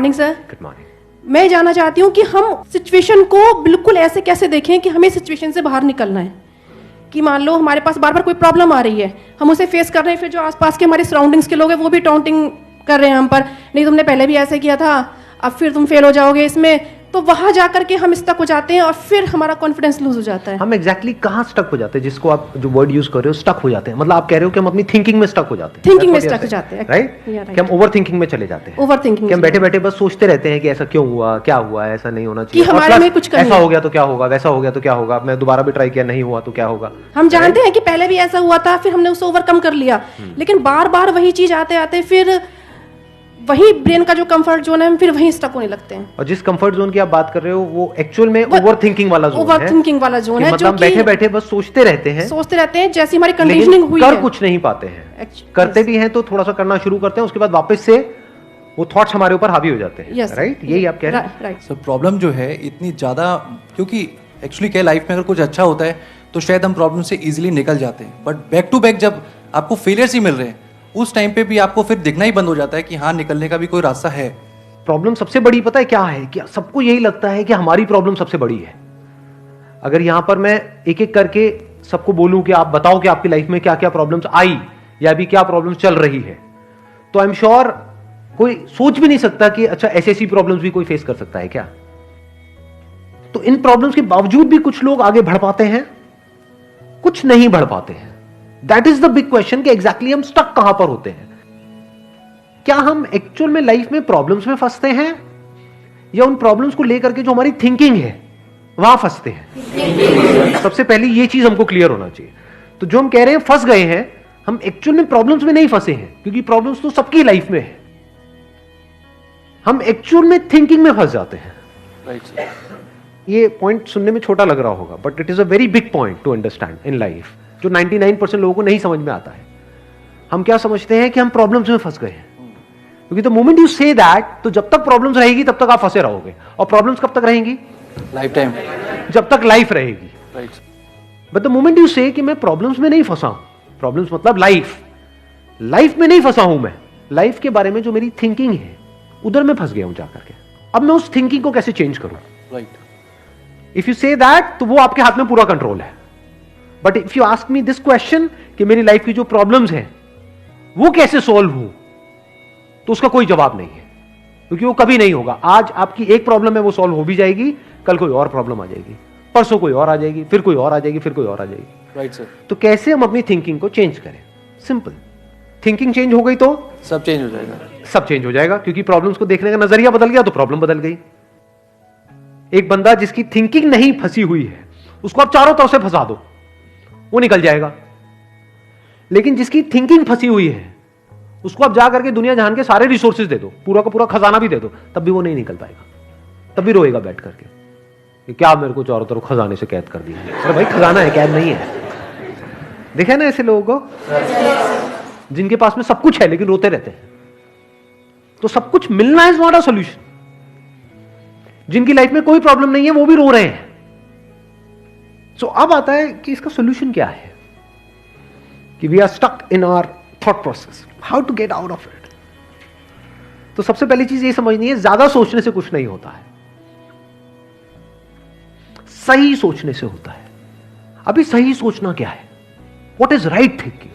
Morning sir. Good morning. मैं जानना चाहती हूँ कि हम सिचुएशन को बिल्कुल ऐसे कैसे देखें कि हमें सिचुएशन से बाहर निकलना है। कि मान लो हमारे पास बार बार कोई प्रॉब्लम आ रही है, हम उसे फेस कर रहे हैं, फिर जो आसपास के हमारे सराउंडिंग्स के लोग हैं वो भी टाउंटिंग कर रहे हैं हम पर, नहीं तुमने पहले भी ऐसे किया था, अब फिर तुम फेल हो जाओगे इसमें। तो वहां जाकर के हम स्टक हो जाते हैं और फिर हमारा कॉन्फिडेंस लूज हो जाता है। हम एग्जैक्टली कहाँ स्टक हो जाते हैं, जिसको आप जो वर्ड यूज कर रहे हो स्टक हो जाते हैं, मतलब आप कह रहे हो कि हम अपनी थिंकिंग में स्टक हो जाते हैं। थिंकिंग में स्टक हो जाते हैं, राइट? कि हम ओवर थिंकिंग में चले जाते हैं। ओवर थिंकिंग कि हम बैठे बैठे बस सोचते रहते हैं कि ऐसा क्यों हुआ, क्या हुआ, ऐसा नहीं होना चाहिए, कि हमारे में कुछ कमी ऐसा हो गया तो क्या होगा, वैसा हो गया तो क्या होगा, मैं दोबारा भी ट्राई किया नहीं हुआ तो क्या होगा। हम जानते हैं कि पहले भी ऐसा हुआ था, फिर हमने उसे ओवरकम कर लिया, लेकिन बार बार वही चीज आते आते फिर वही ब्रेन का जो कंफर्ट जोन है हम फिर वहीं स्टक होने लगते हैं। और जिस कंफर्ट जोन की आप बात कर रहे हो वो एक्चुअल में ओवर थिंकिंग वाला जोन है। ओवर थिंकिंग वाला जोन है, मतलब बैठे बैठे बस सोचते रहते हैं जैसी हमारी कंडीशनिंग हुई कर है, कुछ नहीं पाते हैं। करते भी हैं तो थोड़ा सा करना शुरू करते हैं, उसके बाद वापस से वो थॉट्स हमारे ऊपर हावी हो जाते हैं। राइट? यही आप कह रहे हैं। राइट सर, प्रॉब्लम जो है इतनी ज़्यादा, क्योंकि एक्चुअली क्या लाइफ में अगर कुछ अच्छा होता है तो शायद हम प्रॉब्लम से इजीली निकल जाते हैं, बट बैक टू बैक जब आपको फेलियर्स ही मिल रहे हैं उस टाइम पे भी आपको फिर दिखना ही बंद हो जाता है कि हाँ निकलने का भी कोई रास्ता है। प्रॉब्लम सबसे बड़ी पता है क्या है? कि सबको यही लगता है कि हमारी प्रॉब्लम सबसे बड़ी है। अगर यहां पर मैं एक एक करके सबको बोलूं कि आप बताओ कि आपकी लाइफ में क्या क्या प्रॉब्लम्स आई या अभी क्या प्रॉब्लम्स चल रही है, तो आई एम श्योर कोई सोच भी नहीं सकता कि अच्छा ऐसी ऐसी प्रॉब्लम्स भी कोई फेस कर सकता है क्या। तो इन प्रॉब्लम्स के बावजूद भी कुछ लोग आगे बढ़ पाते हैं, कुछ नहीं बढ़ पाते हैं। That is the big question कि एग्जैक्टली हम स्टक कहां पर होते हैं। क्या हम एक्चुअल में लाइफ में प्रॉब्लम्स में फंसते हैं या उन प्रॉब्लम्स को लेकर के जो हमारी थिंकिंग है वहां फंसते हैं? सबसे पहले ये चीज हमको क्लियर होना चाहिए। तो जो हम कह रहे हैं फंस गए हैं, हम एक्चुअल में प्रॉब्लम्स में नहीं फंसे हैं, क्योंकि प्रॉब्लम्स तो सबकी लाइफ में है। हम एक्चुअल में थिंकिंग में फंस जाते हैं। ये पॉइंट सुनने में छोटा लग रहा होगा, but it is a very big point two understand in life, जो 99% लोगों को नहीं समझ में आता है। हम क्या समझते हैं कि हम प्रॉब्लम्स में फंस गए हैं, क्योंकि the moment you say that, तो जब तक प्रॉब्लम्स रहेगी तब तक आप फंसे रहोगे। और प्रॉब्लम्स कब तक रहेंगी? लाइफ टाइम, जब तक लाइफ रहेगी। बट द मोमेंट यू से कि मैं प्रॉब्लम्स में नहीं फंसा हूं, प्रॉब्लम्स मतलब लाइफ में नहीं फंसा हूं, मैं लाइफ के बारे में जो मेरी थिंकिंग है उधर मैं फंस गया हूं जाकर के। अब मैं उस थिंकिंग को कैसे चेंज करूं? इफ यू से दैट, तो वो आपके हाथ में पूरा कंट्रोल है। But if you ask me this question कि मेरी लाइफ की जो प्रॉब्लम्स हैं वो कैसे सॉल्व हो, तो उसका कोई जवाब नहीं है, क्योंकि वो कभी नहीं होगा। आज आपकी एक प्रॉब्लम है, वो सॉल्व हो भी जाएगी, कल कोई और प्रॉब्लम आ जाएगी, परसों कोई और आ जाएगी, फिर कोई और आ जाएगी, फिर कोई और आ जाएगी। Right sir. तो कैसे हम अपनी थिंकिंग को चेंज करें? सिंपल, थिंकिंग चेंज हो गई तो सब चेंज हो जाएगा। सब चेंज हो जाएगा, क्योंकि प्रॉब्लम्स को देखने का नजरिया बदल गया तो प्रॉब्लम बदल गई। एक बंदा जिसकी थिंकिंग नहीं फंसी हुई है, उसको आप चारों तरफ से फंसा दो, वो निकल जाएगा। लेकिन जिसकी थिंकिंग फंसी हुई है, उसको आप जा करके दुनिया जहान के सारे रिसोर्सेज दे दो, पूरा का पूरा खजाना भी दे दो, तब भी वो नहीं निकल पाएगा, तब भी रोएगा बैठ करके कि क्या मेरे को चारों तरफ खजाने से कैद कर दिया। अरे भाई, खजाना है, कैद नहीं है। देखा ना ऐसे लोगों को जिनके पास में सब कुछ है लेकिन रोते रहते हैं। तो सब कुछ मिलना इज नॉट अ सॉल्यूशन। जिनकी लाइफ में कोई प्रॉब्लम नहीं है वो भी रो रहे हैं। सो अब आता है कि इसका सॉल्यूशन क्या है, कि we are stuck in our thought process, how to get out of it. तो सबसे पहली चीज ये समझनी है, ज्यादा सोचने से कुछ नहीं होता है, सही सोचने से होता है। अभी सही सोचना क्या है? What is right thinking,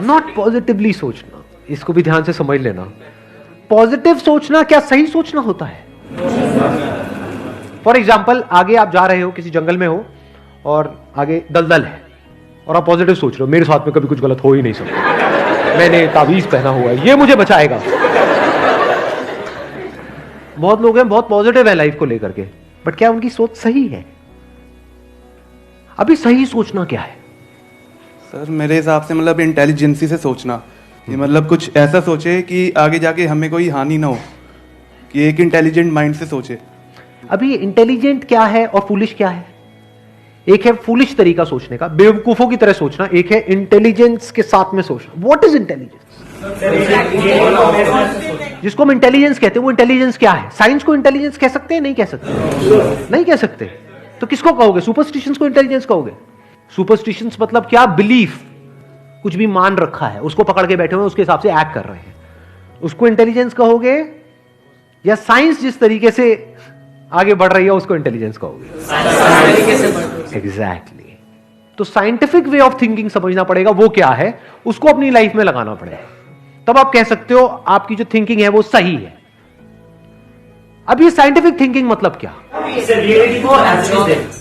not positively सोचना। इसको भी ध्यान से समझ लेना। पॉजिटिव सोचना क्या सही सोचना होता है? फॉर एग्जाम्पल, आगे आप जा रहे हो, किसी जंगल में हो और आगे दलदल है और आप पॉजिटिव सोच रहे हो, मेरे साथ में कभी कुछ गलत हो ही नहीं सकता, मैंने ताबीज पहना हुआ है, ये मुझे बचाएगा। बहुत लोग हैं बहुत पॉजिटिव है लाइफ को लेकर के, बट क्या उनकी सोच सही है? अभी सही सोचना क्या है? सर मेरे हिसाब से मतलब इंटेलिजेंसी से सोचना, कि मतलब कुछ ऐसा सोचे कि आगे जाके हमें कोई हानि ना हो, कि एक इंटेलिजेंट माइंड से सोचे। अभी इंटेलिजेंट क्या है और फूलिश क्या है? एक है फूलिश तरीका सोचने का, बेवकूफों की तरह सोचना, एक है इंटेलिजेंस के साथ में सोचना। What is intelligence? जिसको हम इंटेलिजेंस कहते हैं वो इंटेलिजेंस क्या है? साइंस को इंटेलिजेंस कह सकते हैं? नहीं कह सकते। नहीं कह सकते। तो किसको कहोगे? सुपरस्टिशंस को इंटेलिजेंस कहोगे? सुपरस्टिशंस मतलब क्या? बिलीफ, कुछ भी मान रखा है, उसको पकड़ के बैठे हुए उसके हिसाब से एक्ट कर रहे हैं, उसको इंटेलिजेंस कहोगे? या साइंस जिस तरीके से आगे बढ़ रही है उसको इंटेलिजेंस कहोगे? एग्जैक्टली। तो साइंटिफिक वे ऑफ थिंकिंग समझना पड़ेगा, वो क्या है, उसको अपनी लाइफ में लगाना पड़ेगा, तब आप कह सकते हो आपकी जो थिंकिंग है वो सही है। अब ये साइंटिफिक थिंकिंग मतलब क्या?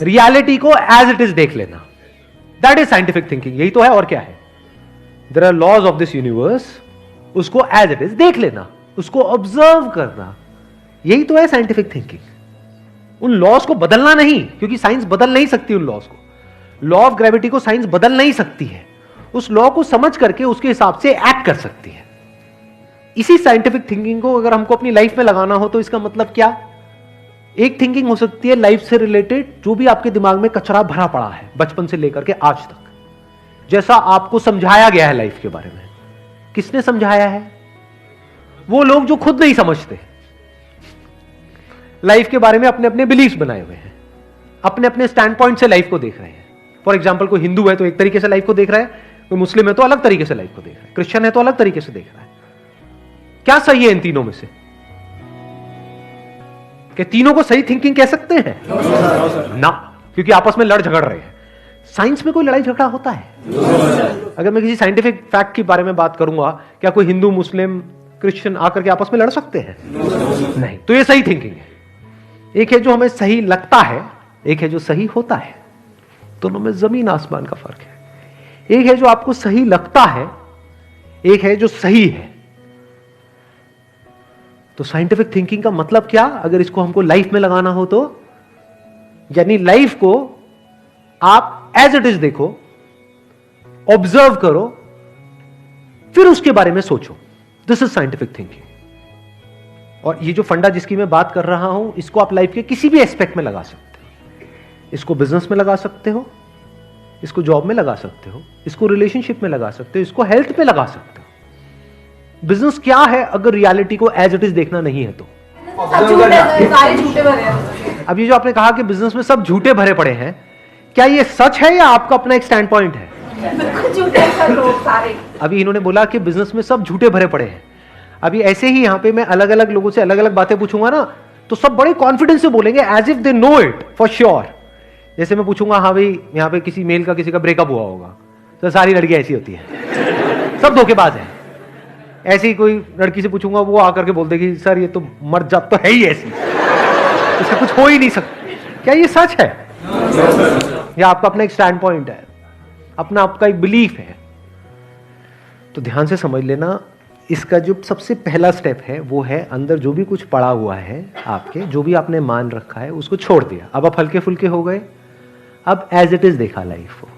रियलिटी को एज इट इज देख लेना, दैट इज साइंटिफिक थिंकिंग। यही तो है, और क्या है? There are laws of this universe, उसको एज इट इज देख लेना, उसको ऑब्जर्व करना, यही तो है साइंटिफिक थिंकिंग। उन लॉज को बदलना नहीं, क्योंकि साइंस बदल नहीं सकती उन लॉज को। लॉ ऑफ ग्रेविटी को साइंस बदल नहीं सकती है, उस लॉ को समझ करके उसके हिसाब से एक्ट कर सकती है। इसी साइंटिफिक थिंकिंग को अगर हमको अपनी लाइफ में लगाना हो तो इसका मतलब क्या? एक थिंकिंग हो सकती है लाइफ से रिलेटेड, जो भी आपके दिमाग में कचरा भरा पड़ा है बचपन से लेकर के आज तक, जैसा आपको समझाया गया है लाइफ के बारे में। किसने समझाया है? वो लोग जो खुद नहीं समझते, लाइफ के बारे में अपने अपने बिलीफ्स बनाए हुए हैं, अपने अपने स्टैंड पॉइंट से लाइफ को देख रहे हैं। फॉर एग्जाम्पल, कोई हिंदू है तो एक तरीके से लाइफ को देख रहा है, कोई मुस्लिम है तो अलग तरीके से लाइफ को देख रहा है, क्रिश्चियन है तो अलग तरीके से देख रहा है। क्या सही है इन तीनों में से? क्या तीनों को सही थिंकिंग कह सकते हैं? ना, क्योंकि आपस में लड़ झगड़ रहे हैं। साइंस में कोई लड़ाई झगड़ा होता है? अगर मैं किसी साइंटिफिक फैक्ट के बारे में बात करूंगा, क्या कोई हिंदू, मुस्लिम, क्रिश्चियन आकर के आपस में लड़ सकते हैं? नहीं। तो ये सही थिंकिंग है। एक है जो हमें सही लगता है, एक है जो सही होता है। दोनों में जमीन आसमान का फर्क है। एक है जो आपको सही लगता है, एक है जो सही है। तो साइंटिफिक थिंकिंग का मतलब क्या, अगर इसको हमको लाइफ में लगाना हो तो, यानी लाइफ को आप एज इट इज देखो, ऑब्जर्व करो, फिर उसके बारे में सोचो। This is scientific thinking. और ये जो फंडा जिसकी मैं बात कर रहा हूं, इसको आप लाइफ के किसी भी एस्पेक्ट में लगा सकते हो। इसको बिजनेस में लगा सकते हो, इसको जॉब में लगा सकते हो, इसको रिलेशनशिप में लगा सकते हो, इसको हेल्थ में लगा सकते हो। बिजनेस क्या है अगर रियलिटी को एज इट इज देखना नहीं है तो? अब ये जो आपने कहा कि बिजनेस में सब झूठे भरे पड़े हैं, क्या ये सच है या आपका अपना एक स्टैंड पॉइंट है? अभी इन्होंने बोला कि बिजनेस में सब झूठे भरे पड़े हैं। अभी ऐसे ही यहां पे मैं अलग अलग लोगों से अलग अलग बातें पूछूंगा ना, तो सब बड़े कॉन्फिडेंस से बोलेंगे, as if they know it for sure. जैसे मैं पूछूंगा, हाँ भाई यहाँ पे किसी मेल का किसी का ब्रेकअप हुआ होगा, तो सारी लड़कियां ऐसी होती है, सब धोखेबाज है। ऐसी कोई लड़की से पूछूंगा, वो आकर के बोल देगी, सर ये तो मर्द जात तो है ही ऐसी, इससे कुछ हो ही नहीं सकता। क्या ये सच है? या आपका अपना एक स्टैंड पॉइंट है, अपना आपका एक बिलीफ है? तो ध्यान से समझ लेना, इसका जो सबसे पहला स्टेप है वो है अंदर जो भी कुछ पड़ा हुआ है आपके, जो भी आपने मान रखा है उसको छोड़ दिया। अब आप हल्के फुल्के हो गए, अब एज इट इज देखा लाइफ को,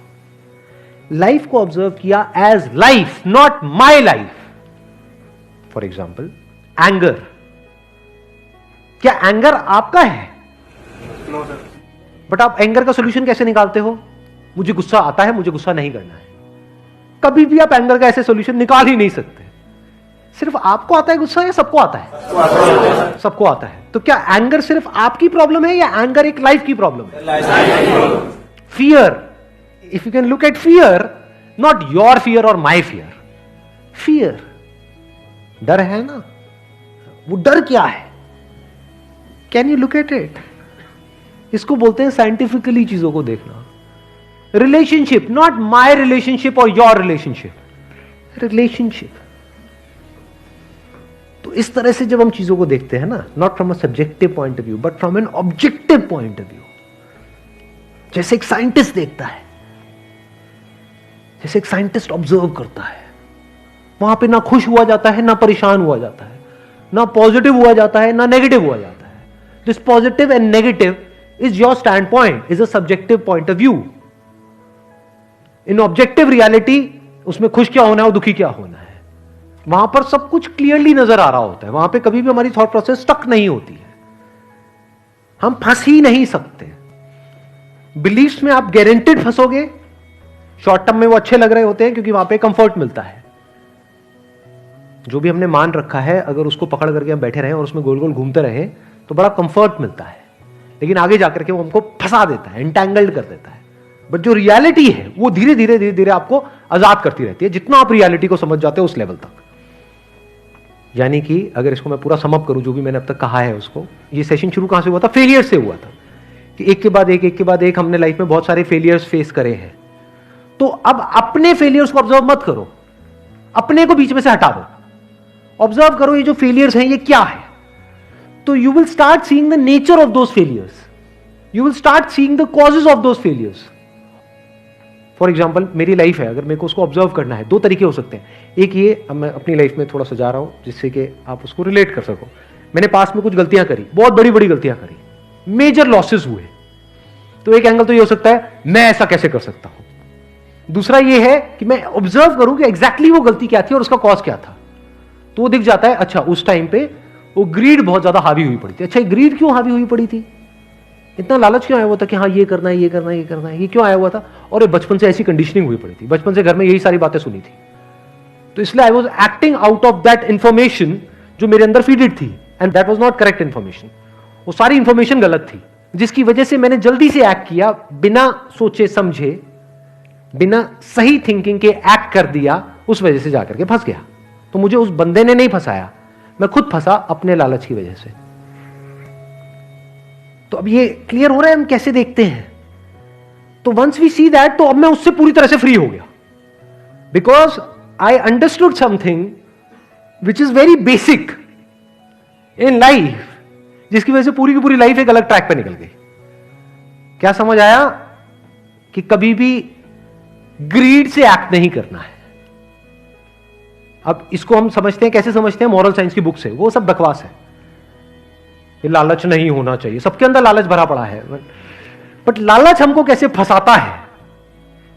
लाइफ को ऑब्जर्व किया as life, not my life. For example, anger, क्या एंगर आपका है? बट आप एंगर का सोल्यूशन कैसे निकालते हो? मुझे गुस्सा आता है, मुझे गुस्सा नहीं करना है। कभी भी आप एंगर का ऐसे सोल्यूशन निकाल ही नहीं सकते। सिर्फ आपको आता है गुस्सा या सबको आता है? सबको आता है। तो क्या एंगर सिर्फ आपकी प्रॉब्लम है या एंगर एक लाइफ की प्रॉब्लम है? Fear, if you can look at fear, not your fear और माई फियर, फियर, डर है ना, वो डर क्या है? Can you look at it? इसको बोलते हैं साइंटिफिकली चीजों को देखना। रिलेशनशिप, नॉट माई रिलेशनशिप और योर रिलेशनशिप, रिलेशनशिप। तो इस तरह से जब हम चीजों को देखते हैं ना, not from a subjective point of view but from an objective point of view, जैसे एक साइंटिस्ट देखता है, जैसे एक साइंटिस्ट ऑब्जर्व करता है, वहां पे ना खुश हुआ जाता है, ना परेशान हुआ जाता है, ना पॉजिटिव हुआ जाता है, ना नेगेटिव हुआ जाता है। This positive and negative is your stand point, is a subjective point of view. In objective reality, उसमें खुश क्या होना है और दुखी क्या होना है, वहां पर सब कुछ क्लियरली नजर आ रहा होता है। वहां पे कभी भी हमारी थॉट प्रोसेस स्टक नहीं होती है, हम फंस ही नहीं सकते। बिलीफ्स में आप गारंटेड फंसोगे। शॉर्ट टर्म में वो अच्छे लग रहे होते हैं क्योंकि वहां पे कंफर्ट मिलता है। जो भी हमने मान रखा है, अगर उसको पकड़ करके हम बैठे रहें और उसमें गोल गोल घूमते रहें तो बड़ा कंफर्ट मिलता है, लेकिन आगे जाकर के वो हमको फंसा देता है, एंटैंगल्ड कर देता है। बट जो रियलिटी है वो धीरे धीरे धीरे धीरे आपको आजाद करती रहती है, जितना आप रियलिटी को समझ जाते हो उस लेवल तक। यानी कि अगर इसको मैं पूरा समअप करूं, जो भी मैंने अब तक कहा है उसको, ये सेशन शुरू कहां से हुआ था? फेलियर से हुआ था कि एक के बाद एक हमने लाइफ में बहुत सारे फेलियर्स फेस करे हैं। तो अब अपने फेलियर्स को ऑब्जर्व मत करो, अपने को बीच में से हटा दो, ऑब्जर्व करो ये जो फेलियर्स हैं ये क्या है। तो you will start seeing the nature of those failures, you will start seeing the causes of those failures. For example मेरी लाइफ है, अगर मेरे को उसको ऑब्जर्व करना है, दो तरीके हो सकते हैं। एक ये, अब मैं अपनी लाइफ में थोड़ा सा जा रहा हूं जिससे कि आप उसको रिलेट कर सको। मैंने पास में कुछ गलतियां करी, बहुत बड़ी बड़ी गलतियां करी, मेजर लॉसेस हुए। तो एक एंगल तो ये हो सकता है मैं ऐसा कैसे कर सकता हूं। दूसरा ये है कि मैं ऑब्जर्व करूं कि एग्जैक्टली वो गलती क्या थी और उसका कॉज क्या था। तो वो दिख जाता है, अच्छा उस टाइम पे वो ग्रीड बहुत ज्यादा हावी हुई पड़ी थी। अच्छा ग्रीड क्यों हावी हुई पड़ी थी, इतना लालच क्यों आया हुआ था कि हाँ ये करना है, ये करना है, ये करना है, ये क्यों आया हुआ था? और ये बचपन से ऐसी कंडीशनिंग हुई पड़ी थी, बचपन से घर में यही सारी बातें सुनी थी। तो इसलिए I was acting out of that information जो मेरे अंदर फीडेड थी, and that was not correct information. वो सारी इंफॉर्मेशन गलत थी, जिसकी वजह से मैंने जल्दी से एक्ट किया, बिना सोचे समझे, बिना सही थिंकिंग के एक्ट कर दिया, उस वजह से जाकर के फंस गया। तो मुझे उस बंदे ने नहीं फंसाया, मैं खुद फंसा अपने लालच की वजह से। तो अब ये क्लियर हो रहा है हम कैसे देखते हैं। तो वंस वी सी दैट, तो अब मैं उससे पूरी तरह से फ्री हो गया, because I understood something which is very basic in life, जिसकी वजह से पूरी की पूरी लाइफ एक अलग ट्रैक पे निकल गई। क्या समझ आया? कि कभी भी ग्रीड से एक्ट नहीं करना है। अब इसको हम समझते हैं, कैसे समझते हैं? मॉरल साइंस की बुक से। वो सब बकवास है, ये लालच नहीं होना चाहिए, सबके अंदर लालच भरा पड़ा है। बट लालच हमको कैसे फंसाता है,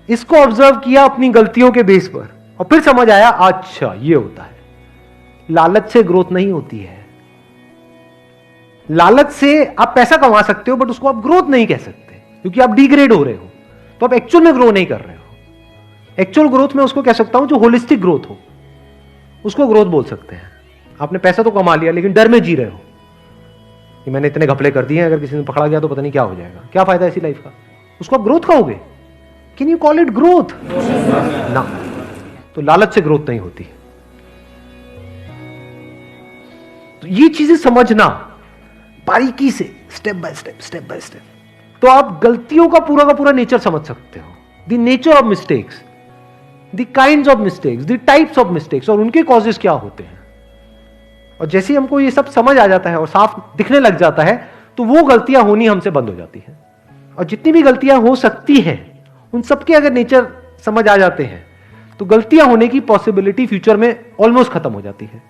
इसको ऑब्जर्व किया अपनी गलतियों के बेस पर, और फिर समझ आया अच्छा ये होता है। लालच से ग्रोथ नहीं होती है। लालच से आप पैसा कमा सकते हो, बट उसको आप ग्रोथ नहीं कह सकते, क्योंकि आप डिग्रेड हो रहे हो, तो आप एक्चुअल में ग्रो नहीं कर रहे हो। एक्चुअल ग्रोथ में उसको कह सकता हूं जो होलिस्टिक ग्रोथ हो, उसको ग्रोथ बोल सकते हैं। आपने पैसा तो कमा लिया, लेकिन डर में जी रहे हो कि मैंने इतने घपले कर दिए हैं, अगर किसी ने पकड़ा गया तो पता नहीं क्या हो जाएगा, क्या फायदा ऐसी लाइफ का? उसको आप ग्रोथ कहोगे? Can you call it growth? ना। तो लालच से ग्रोथ नहीं होती। तो ये चीजें समझना बारीकी से, स्टेप बाय स्टेप, तो आप गलतियों का पूरा नेचर समझ सकते हो। The nature of mistakes, the kinds of mistakes, the types of mistakes, और उनके कॉजेस क्या होते हैं। और जैसे ही हमको ये सब समझ आ जाता है और साफ दिखने लग जाता है, तो वो गलतियां होनी हमसे बंद हो जाती हैं। और जितनी भी गलतियां हो सकती हैं, उन सबके अगर नेचर समझ आ जाते हैं, तो गलतियां होने की पॉसिबिलिटी फ्यूचर में ऑलमोस्ट खत्म हो जाती है।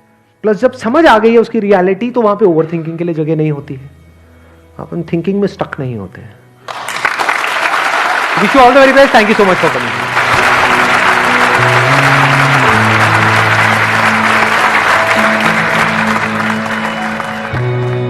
प्लस जब समझ आ गई है उसकी रियलिटी, तो वहां पे ओवर थिंकिंग के लिए जगह नहीं होती है, अपन थिंकिंग में स्टक नहीं होते हैं। Wish you all the very best, thank you so much for coming.